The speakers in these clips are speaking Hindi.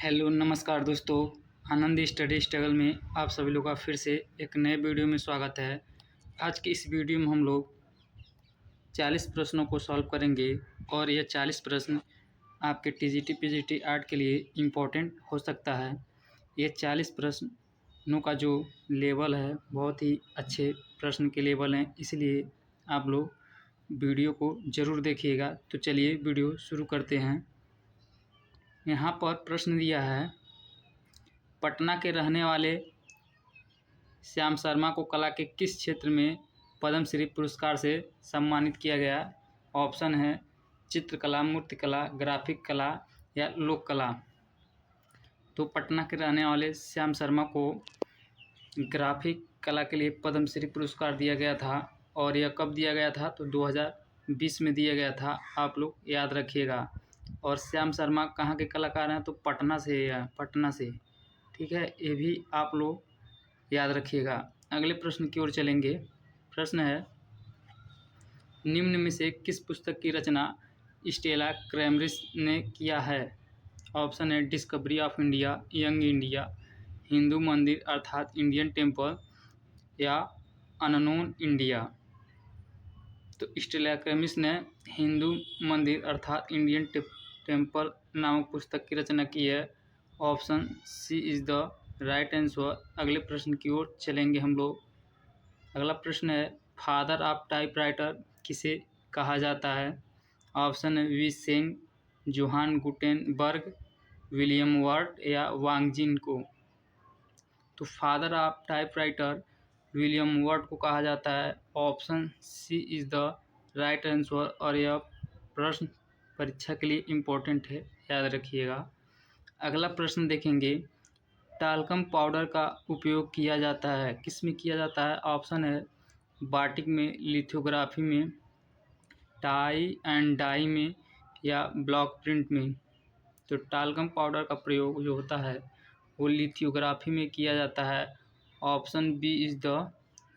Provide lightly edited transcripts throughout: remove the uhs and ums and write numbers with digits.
हेलो नमस्कार दोस्तों। आनंद स्टडी स्ट्रगल में आप सभी लोग का फिर से एक नए वीडियो में स्वागत है। आज की इस वीडियो में हम लोग 40 प्रश्नों को सॉल्व करेंगे और यह 40 प्रश्न आपके टीजीटी पीजीटी आर्ट के लिए इम्पोर्टेंट हो सकता है। ये 40 प्रश्नों का जो लेवल है बहुत ही अच्छे प्रश्न के लेवल हैं, इसलिए आप लोग वीडियो को ज़रूर देखिएगा। तो चलिए वीडियो शुरू करते हैं। यहाँ पर प्रश्न दिया है, पटना के रहने वाले श्याम शर्मा को कला के किस क्षेत्र में पद्मश्री पुरस्कार से सम्मानित किया गया। ऑप्शन है चित्रकला, मूर्तिकला, ग्राफिक कला या लोक कला। तो पटना के रहने वाले श्याम शर्मा को ग्राफिक कला के लिए पद्मश्री पुरस्कार दिया गया था और यह कब दिया गया था, तो 2020 में दिया गया था। आप लोग याद रखिएगा। और श्याम शर्मा कहाँ के कलाकार हैं, तो पटना से है, पटना से। ठीक है, ये भी आप लोग याद रखिएगा। अगले प्रश्न की ओर चलेंगे। प्रश्न है, निम्न में से किस पुस्तक की रचना स्टेला क्रैमरिस ने किया है। ऑप्शन है discovery of India, young India, Hindu मंदिर अर्थात इंडियन टेम्पल या अननोन इंडिया। तो स्टेला क्रैमरिस ने हिंदू मंदिर अर्थात इंडियन टेम्पल नामक पुस्तक की रचना की है। Option C is the right answer. अगले प्रश्न की ओर चलेंगे हम लोग। अगला प्रश्न है, फादर ऑफ टाइपराइटर किसे कहा जाता है। ऑप्शन है Bi Sheng, Johann Gutenberg, William Burt या वांगजिन को। तो father of typewriter William Burt को कहा जाता है। Option C is the right answer और यह प्रश्न परीक्षा के लिए इम्पोर्टेंट है, याद रखिएगा। अगला प्रश्न देखेंगे, टाल्कम पाउडर का उपयोग किया जाता है, किस में किया जाता है। ऑप्शन है बाटिक में, लिथोग्राफी में, टाई एंड डाई में या ब्लॉक प्रिंट में। तो टाल्कम पाउडर का प्रयोग जो होता है वो लिथोग्राफी में किया जाता है। Option B is the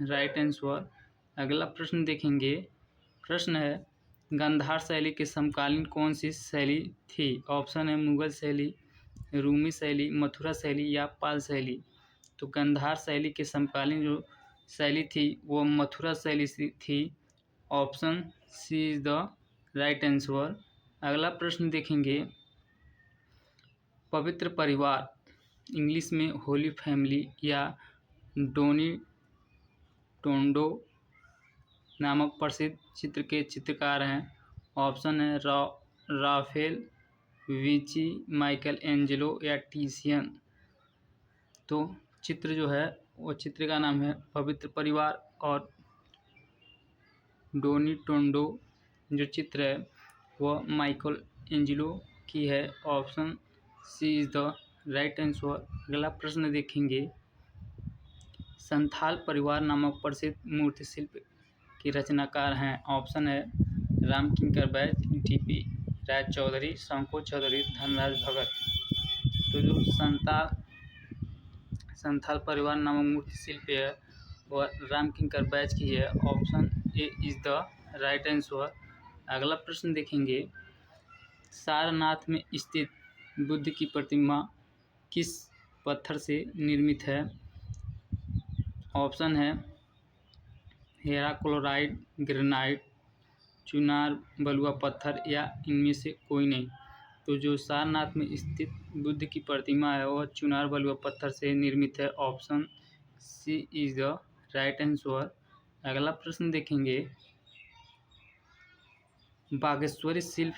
right answer. अगला प्रश्न देखेंगे। प्रश्न है, गांधार शैली के समकालीन कौन सी शैली थी। ऑप्शन है मुगल शैली, रूमी शैली, मथुरा शैली या पाल शैली। तो गांधार शैली के समकालीन जो शैली थी वो मथुरा शैली थी। Option C is the right answer. अगला प्रश्न देखेंगे, पवित्र परिवार इंग्लिश में होली फैमिली या डोनी टोंडो नामक प्रसिद्ध चित्र के चित्रकार हैं। ऑप्शन है राफेल, विची, माइकल एंजेलो या टीसियन। तो चित्र जो है वो चित्र का नाम है पवित्र परिवार और डोनी टोंडो जो चित्र है वह माइकल एंजेलो की है। Option C is the right answer. अगला प्रश्न देखेंगे, संथाल परिवार नामक प्रसिद्ध मूर्ति शिल्प के रचनाकार हैं। ऑप्शन है रामकिंकर बैज, टीपी राय चौधरी, शंको चौधरी, धनराज भगत। तो जो संथाल परिवार नामक मूर्ति शिल्प है वह रामकिंकर बैज की है। Option A is the right answer. अगला प्रश्न देखेंगे, सारनाथ में स्थित बुद्ध की प्रतिमा किस पत्थर से निर्मित है। ऑप्शन है हेराक्लोराइट, ग्रेनाइट, चुनार, बलुआ पत्थर या इनमें से कोई नहीं। तो जो सारनाथ में स्थित बुद्ध की प्रतिमा है वह चुनार बलुआ पत्थर से निर्मित है। Option C is the right answer. अगला प्रश्न देखेंगे, बागेश्वरी शिल्प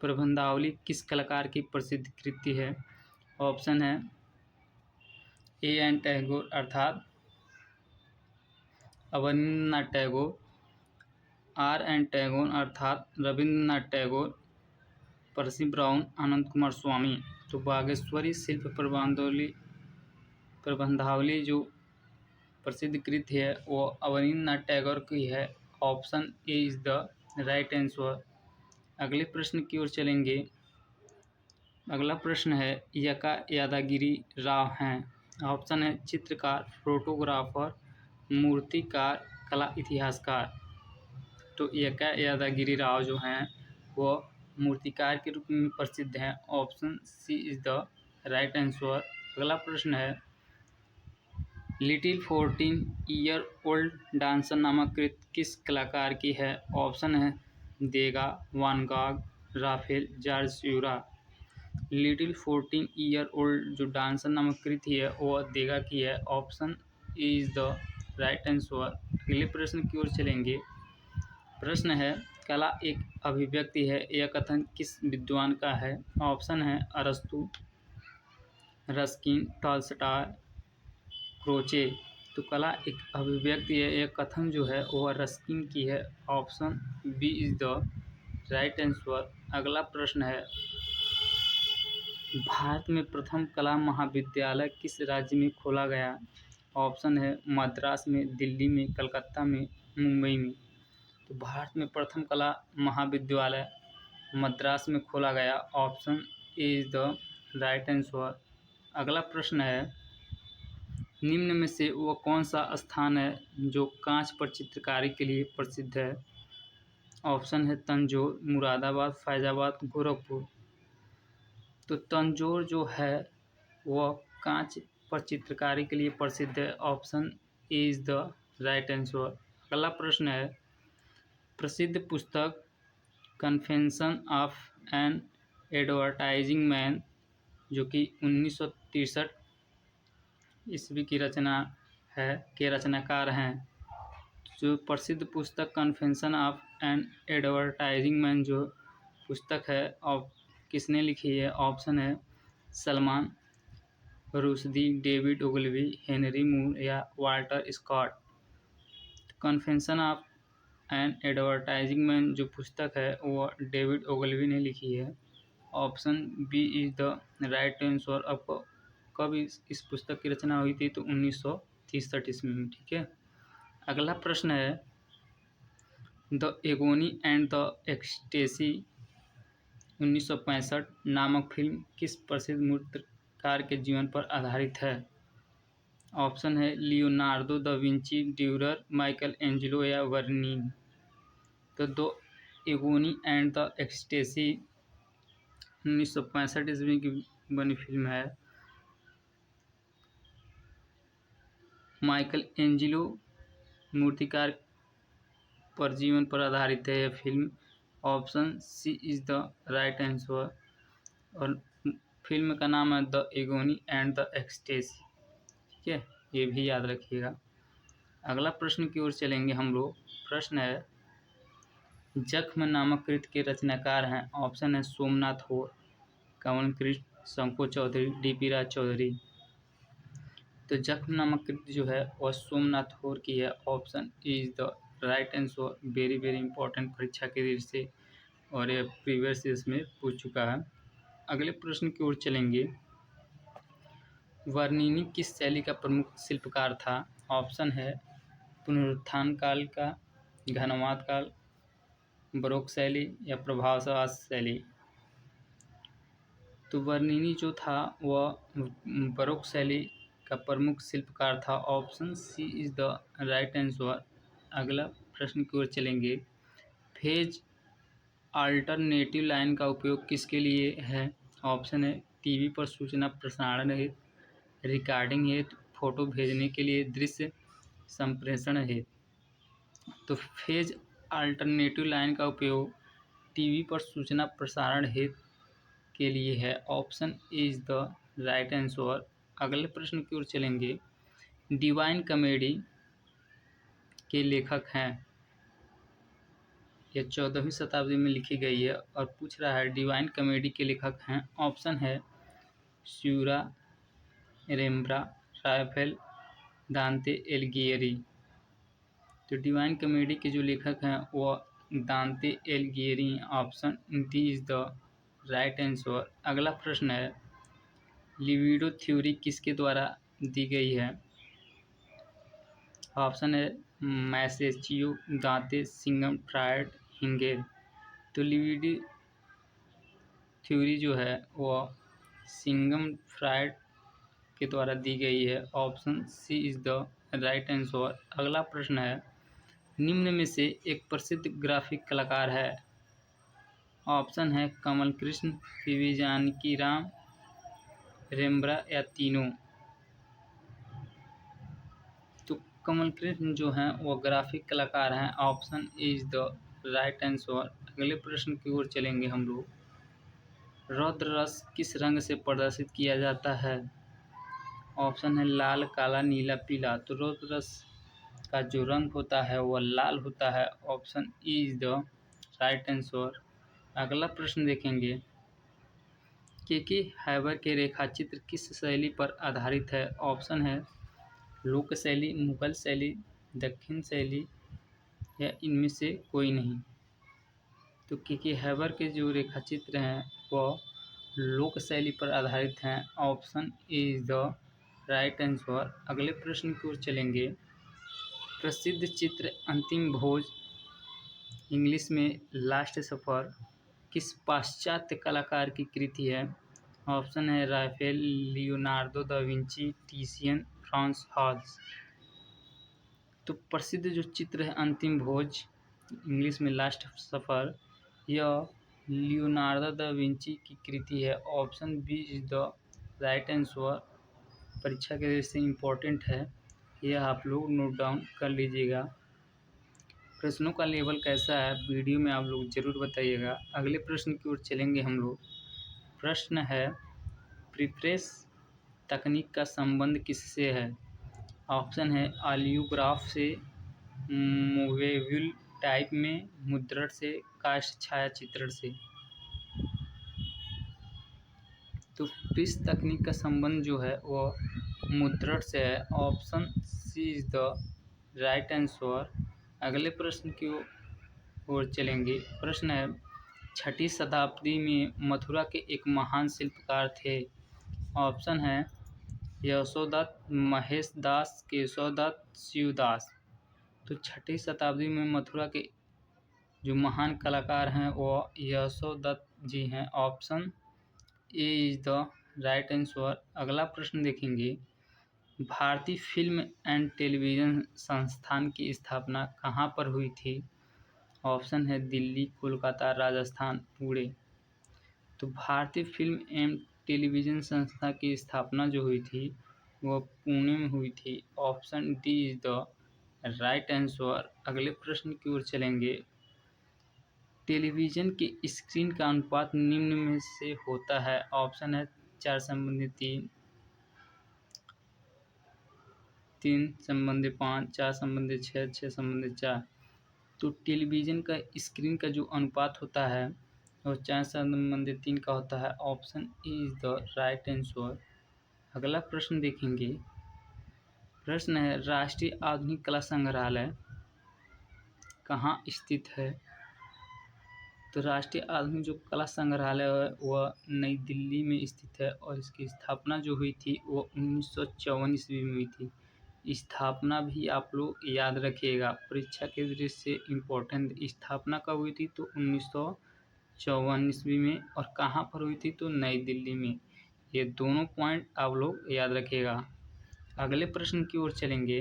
प्रबंधावली किस कलाकार की प्रसिद्ध कृति है। ऑप्शन है ए एन टैगोर अर्थात अवनींद्रनाथ टैगोर, आर एन टैगोर अर्थात रविंद्रनाथ टैगोर, परसी ब्राउन, आनंद कुमार स्वामी। तो बागेश्वरी शिल्प प्रबंधावली जो प्रसिद्ध कृति है वो अवनींद्रनाथ टैगोर की है। Option A is the right answer. अगले प्रश्न की ओर चलेंगे। अगला प्रश्न है, यका यादागिरी राव हैं। ऑप्शन है चित्रकार, फोटोग्राफर, मूर्तिकार, कला इतिहासकार। तो यका यादागिरी राव जो हैं वो मूर्तिकार के रूप में प्रसिद्ध हैं। Option C is the right answer. अगला प्रश्न है लिटिल 14 ईयर ओल्ड डांसर नामक कृति किस कलाकार की है? ऑप्शन है देगा, Van Gogh, Raphael, George Seurat. Little 14 year old जो डांसर नामक कृति है वह देगा की है। Option is the right answer. अगले प्रश्न की ओर चलेंगे। प्रश्न है कला एक अभिव्यक्ति है, यह कथन किस विद्वान का है? ऑप्शन है अरस्तु, रस्किन, टॉलस्टॉय, क्रोचे। तो कला एक अभिव्यक्ति है, यह कथन जो है वह रस्किन की है। Option B is the right answer. अगला प्रश्न है भारत में प्रथम कला महाविद्यालय किस राज्य में खोला गया? ऑप्शन है मद्रास में, दिल्ली में, कलकत्ता में, मुंबई में। तो भारत में प्रथम कला महाविद्यालय मद्रास में खोला गया। Option A is the right answer. अगला प्रश्न है निम्न में से वह कौन सा स्थान है जो कांच पर चित्रकारी के लिए प्रसिद्ध है? ऑप्शन है तंजौर, मुरादाबाद, फैजाबाद, गोरखपुर। तो तंजौर जो है वह कांच पर चित्रकारी के लिए प्रसिद्ध है। Option A is the right answer. अगला प्रश्न है प्रसिद्ध पुस्तक confession of an advertising man जो कि 1963 ईस्वी की रचना है के रचनाकार हैं। जो प्रसिद्ध पुस्तक confession of an advertising man जो पुस्तक है और किसने लिखी है? ऑप्शन है Salman Rushdie, David Ogilvy, Henry Moore या Walter Scott. Confession of an advertising man जो पुस्तक है वो डेविड ओगलवी ने लिखी है। Option B is the right answer. अब कब इस पुस्तक की रचना हुई थी? तो 1963 ईस्वी में। ठीक है। अगला प्रश्न है the agony and the ecstasy 1965 नामक फिल्म किस प्रसिद्ध मूर्तिकार के जीवन पर आधारित है? ऑप्शन है Leonardo da Vinci, Dürer, Michael Angelo या वर्निनी। तो दो एगोनी एंड द एक्सटेसी 1965 ईस्वी की बनी फिल्म है। माइकल एंजेलो मूर्तिकार पर जीवन पर आधारित है यह film. Option C is the right answer. और फिल्म का नाम है the agony and the ecstasy. ठीक है, ये भी याद रखिएगा। अगला प्रश्न की ओर चलेंगे हम लोग। प्रश्न है जख्म नामक कृति के रचनाकार हैं। ऑप्शन है सोमनाथ होर, कमल कृष्ण, शंको चौधरी, डीपी राज चौधरी। तो जख्म नामक कृति जो है वह सोमनाथ होर की है। Option is the right answer. Very very important परीक्षा के दृष्टि से और ये प्रीवियस ईयर्स में पूछ चुका है। अगले प्रश्न की ओर चलेंगे। वर्निनी किस शैली का प्रमुख शिल्पकार था? ऑप्शन है पुनरुत्थान काल का, घनवाद काल, बरोक शैली या प्रभाववाद शैली। तो वर्निनी जो था वह बरोक शैली का प्रमुख शिल्पकार था। Option C is the right answer. अगला प्रश्न की ओर चलेंगे। फेज अल्टरनेटिव लाइन का उपयोग किसके लिए है? ऑप्शन है टीवी पर सूचना प्रसारण हेतु, रिकॉर्डिंग हेतु, फोटो भेजने के लिए, दृश्य संप्रेषण हेतु। तो फेज अल्टरनेटिव लाइन का उपयोग टीवी पर सूचना प्रसारण हेतु के लिए है। Option is the right answer. अगले प्रश्न की ओर चलेंगे। डिवाइन कॉमेडी के लेखक हैं। यह 14वीं शताब्दी में लिखी गई है और पूछ रहा है डिवाइन कॉमेडी के लेखक हैं। ऑप्शन है स्यूरा, रेम्ब्रा, राफेल, दांते एलिगियरी। तो डिवाइन कॉमेडी के जो लेखक हैं वो दांते एलिगियरी। Option D is the right answer. अगला प्रश्न है लिबिडो थ्योरी किसके द्वारा दी गई है? ऑप्शन है मैसेचियो, दांते, सिंगम, फ्रायड, हिंगेल। तो लिबिडो थ्योरी जो है वह सिंगम फ्रायड के द्वारा दी गई है। Option C is the right answer. अगला प्रश्न है निम्न में से एक प्रसिद्ध ग्राफिक कलाकार है। ऑप्शन है कमल कृष्ण, पीवी जानकी राम, रेम्ब्रा या तीनों? तो कमल कृष्ण जो हैं वो ग्राफिक कलाकार हैं। Option is the right answer. अगले प्रश्न की ओर चलेंगे हम लोग। रौद्र रस किस रंग से प्रदर्शित किया जाता है? ऑप्शन है लाल, काला, नीला, पीला। तो रौद्र रस का जो रंग होता है वह लाल होता है। Option is the right answer. अगला प्रश्न देखेंगे। के हैबर के रेखाचित्र किस शैली पर आधारित है? ऑप्शन है लोक शैली, मुगल शैली, दक्षिण शैली या इनमें से कोई नहीं। तो के हैबर के जो रेखाचित्र हैं वह लोक शैली पर आधारित हैं। Option is the right answer. अगले प्रश्न की ओर चलेंगे। प्रसिद्ध चित्र अंतिम भोज, इंग्लिश में लास्ट सफर, किस पाश्चात्य कलाकार की कृति है? ऑप्शन है Raphael, Leonardo da Vinci, Titian, Frans Hals. तो प्रसिद्ध जो चित्र है अंतिम भोज, इंग्लिश में लास्ट सफर, यह लियोनार्डो दा विंची की कृति है। Option B is the right answer. परीक्षा के दृष्टि से इम्पोर्टेंट है, यह आप लोग नोट डाउन कर लीजिएगा। प्रश्नों का लेवल कैसा है वीडियो में आप लोग ज़रूर बताइएगा। अगले प्रश्न की ओर चलेंगे हम लोग। प्रश्न है प्रीप्रेस तकनीक का संबंध किससे है? ऑप्शन है ऑलियोग्राफ से, मूवेबल टाइप में, मुद्रण से, काष्ठ छाया चित्रण से। तो प्रेस तकनीक का संबंध जो है वह मुद्रण से है। Option C is the right answer. अगले प्रश्न की ओर चलेंगे। प्रश्न है 6ठी शताब्दी में मथुरा के एक महान शिल्पकार थे। ऑप्शन है यशोदत्त, महेश दास, केशवदत्त, शिवदास। तो 6ठी शताब्दी में मथुरा के जो महान कलाकार हैं वो यशोदत्त जी हैं। Option A is the right answer. अगला प्रश्न देखेंगे। भारतीय फिल्म एंड टेलीविज़न संस्थान की स्थापना कहाँ पर हुई थी? ऑप्शन है दिल्ली, कोलकाता, राजस्थान, पुणे। तो भारतीय फिल्म एवं टेलीविज़न संस्था की स्थापना जो हुई थी वह पुणे में हुई थी। Option D is the right answer. अगले प्रश्न की ओर चलेंगे। टेलीविज़न के स्क्रीन का अनुपात निम्न में से होता है। ऑप्शन है 4:3, 3:5, 4:6, 6:4। तो टेलीविज़न का स्क्रीन का जो अनुपात होता है वो 4:3 का होता है। Option A is the right answer. अगला प्रश्न देखेंगे। प्रश्न है राष्ट्रीय आधुनिक कला संग्रहालय कहाँ स्थित है? तो राष्ट्रीय आधुनिक जो कला संग्रहालय है वह नई दिल्ली में स्थित है और इसकी स्थापना जो हुई थी वो 1954 ईस्वी में हुई थी। स्थापना भी आप लोग याद रखिएगा, परीक्षा के दृष्टि से इम्पोर्टेंट। स्थापना कब हुई थी? तो 1954 ईस्वी में। और कहाँ पर हुई थी? तो नई दिल्ली में। ये दोनों पॉइंट आप लोग याद रखिएगा। अगले प्रश्न की ओर चलेंगे।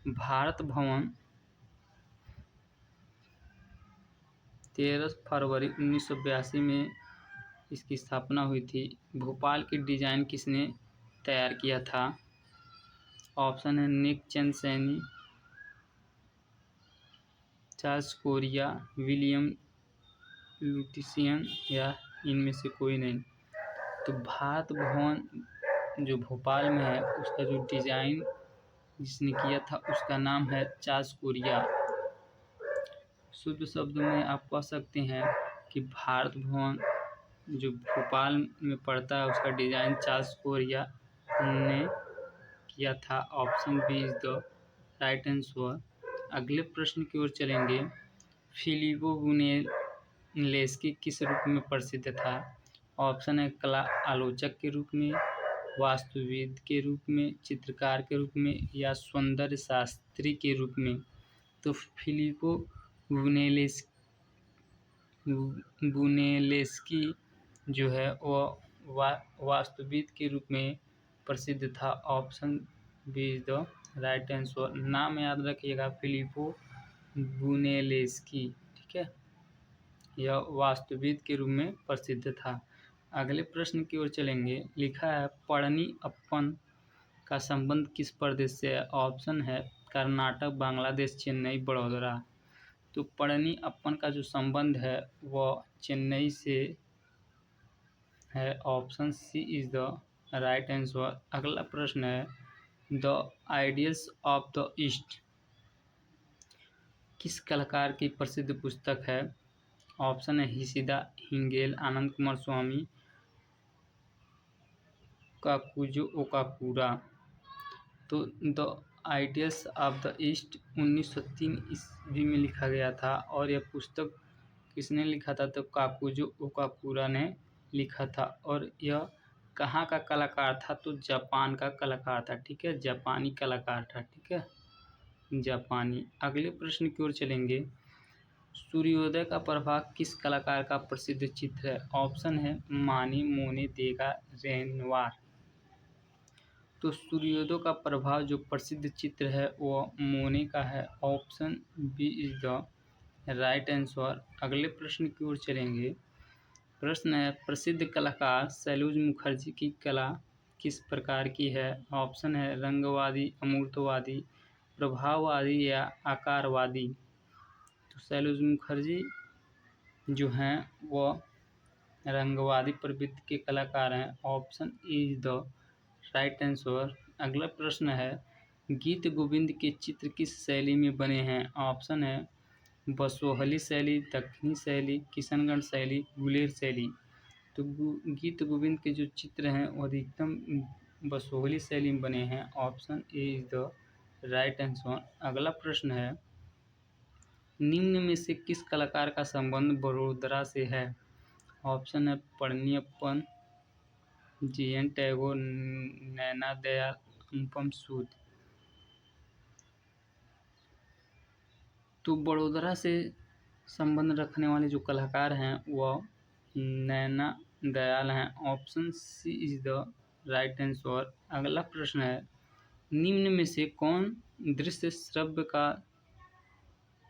भारत भवन 13 फरवरी 1982 में इसकी स्थापना हुई थी। भोपाल की डिज़ाइन किसने तैयार किया था? ऑप्शन है निक Chand Saini, Charles Korea, William लुटिशियन या इनमें से कोई नहीं। तो भारत भवन जो भोपाल में है उसका जो डिज़ाइन जिसने किया था उसका नाम है चार्ल्स कोरिया। शुद्ध शब्द में आप कह सकते हैं कि भारत भवन जो भोपाल में पड़ता है उसका डिज़ाइन चार्ल्स कोरिया ने किया था। Option B is the right answer. अगले प्रश्न की ओर चलेंगे। फिलिपो ब्रूनेलेस्की किस रूप में प्रसिद्ध था? ऑप्शन है कला आलोचक के रूप में, वास्तुविद के रूप में, चित्रकार के रूप में या सौंदर्य शास्त्री के रूप में। तो फिलिपो ब्रूनेलेस्की जो है वह वास्तुविद के रूप में प्रसिद्ध था। Option B is the right answer. नाम याद रखिएगा फिलिपो ब्रूनेलेस्की, ठीक है। यह वास्तुविद के रूप में प्रसिद्ध था। अगले प्रश्न की ओर चलेंगे। लिखा है पढ़नी अप्पन का संबंध किस प्रदेश से है? ऑप्शन है कर्नाटक, बांग्लादेश, चेन्नई, बड़ौदा। तो पढ़नी अप्पन का जो संबंध है वह चेन्नई से है। Option C is the right answer. अगला प्रश्न है the ideals of the east किस कलाकार की प्रसिद्ध पुस्तक है? ऑप्शन है हिशिदा, हिंगेल, Anand Coomaraswamy, Kakuzo Okakura. तो the ideals of the east 1903 ईस्वी में लिखा गया था और यह पुस्तक किसने लिखा था? तो काकुजो ओकाकुरा ने लिखा था। और यह कहाँ का कलाकार था? तो जापान का कलाकार था। ठीक है, जापानी कलाकार था। ठीक है, जापानी। अगले प्रश्न की ओर चलेंगे। सूर्योदय का प्रभाव किस कलाकार का प्रसिद्ध चित्र है? ऑप्शन है मानी, मोने, देगा, रेनवार। तो सूर्योदय का प्रभाव जो प्रसिद्ध चित्र है वह मोने का है। Option B is the right answer. अगले प्रश्न की ओर चलेंगे। प्रश्न है प्रसिद्ध कलाकार सैलूज मुखर्जी की कला किस प्रकार की है? ऑप्शन है रंगवादी, अमूर्तवादी, प्रभाववादी या आकारवादी। तो सैलूज मुखर्जी जो हैं वह रंगवादी प्रवृत्ति के कलाकार हैं। Option is the right answer. अगला प्रश्न है गीत गोविंद के चित्र किस शैली में बने हैं? ऑप्शन है बसोहली शैली, दक्षिणी शैली, किशनगढ़ शैली, गुलेर शैली। तो गीत गोविंद के जो चित्र हैं वो अधिकतम बसोहली शैली में बने हैं। Option A is the right answer. अगला प्रश्न है निम्न में से किस कलाकार का संबंध बड़ोदरा से है? ऑप्शन है पढ़नियप्पन, जी.एन. टैगोर, नैना दयाल, अनुपम सूद। तो बड़ोदरा से संबंध रखने वाले जो कलाकार हैं वह नैना दयाल हैं। Option C is the right answer. अगला प्रश्न है निम्न में से कौन दृश्य श्रव्य का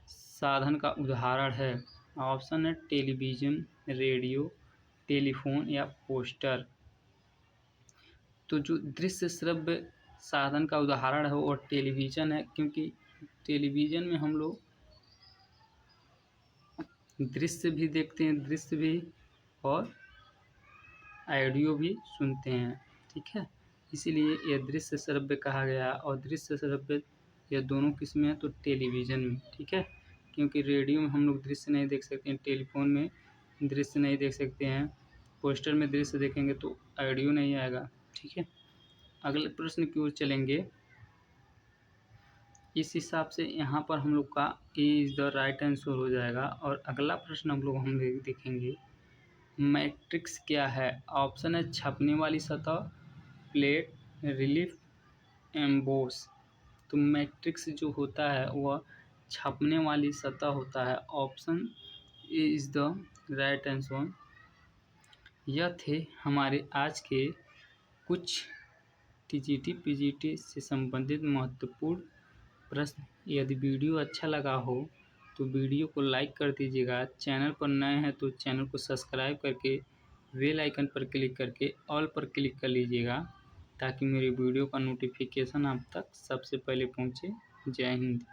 साधन का उदाहरण है? ऑप्शन है टेलीविज़न, रेडियो, टेलीफोन या पोस्टर। तो जो दृश्य श्रव्य साधन का उदाहरण है वो टेलीविज़न है, क्योंकि टेलीविज़न में हम लोग दृश्य भी देखते हैं, दृश्य भी और ऑडियो भी सुनते हैं। ठीक है, इसीलिए यह दृश्य श्रव्य कहा गया। और दृश्य श्रव्य यह दोनों किस में है? तो टेलीविज़न में। ठीक है, क्योंकि रेडियो में हम लोग दृश्य नहीं देख सकते हैं, टेलीफोन में दृश्य नहीं देख सकते हैं, पोस्टर में दृश्य देखेंगे तो ऑडियो नहीं आएगा। ठीक है, अगले प्रश्न की ओर चलेंगे। इस हिसाब से यहाँ पर हम लोग का A is the right answer हो जाएगा। और अगला प्रश्न हम देखेंगे मैट्रिक्स क्या है? ऑप्शन है छपने वाली सतह, प्लेट, रिलीफ, एम्बोस। तो मैट्रिक्स जो होता है वह छपने वाली सतह होता है। Option A is the right answer. यह थे हमारे आज के कुछ टीजीटी पीजीटी से संबंधित महत्वपूर्ण प्रश्न। यदि वीडियो अच्छा लगा हो तो वीडियो को लाइक कर दीजिएगा। चैनल पर नए हैं तो चैनल को सब्सक्राइब करके बेल आइकन पर क्लिक करके ऑल पर क्लिक कर लीजिएगा, ताकि मेरी वीडियो का नोटिफिकेशन आप तक सबसे पहले पहुंचे। जय हिंद।